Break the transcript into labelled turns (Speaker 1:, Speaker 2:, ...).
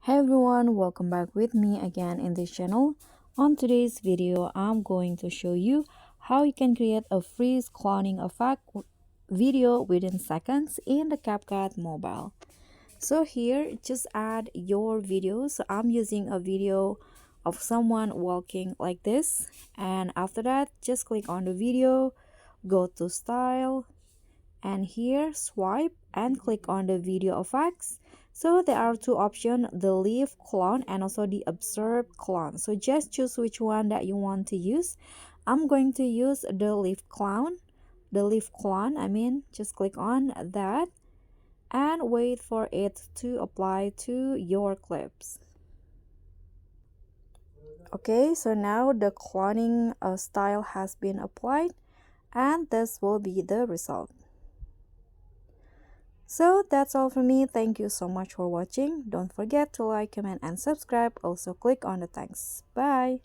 Speaker 1: Hey everyone, welcome back with me again in this channel. On today's video, I'm going to show you how you can create a freeze cloning effect video within seconds in the CapCut mobile. So here, just add your video. So I'm using a video of someone walking like this. And after that, just click on the video, go to style, and here swipe and click on the video effects. So there are two options, the leaf clone and also the observe clone. So just choose which one that you want to use. I'm going to use the leaf clone. Just click on that and wait for it to apply to your clips. Okay, so now the cloning style has been applied, and this will be the result. So that's all from me. Thank you so much for watching. Don't forget to like, comment, and subscribe. Also click on the thanks. Bye.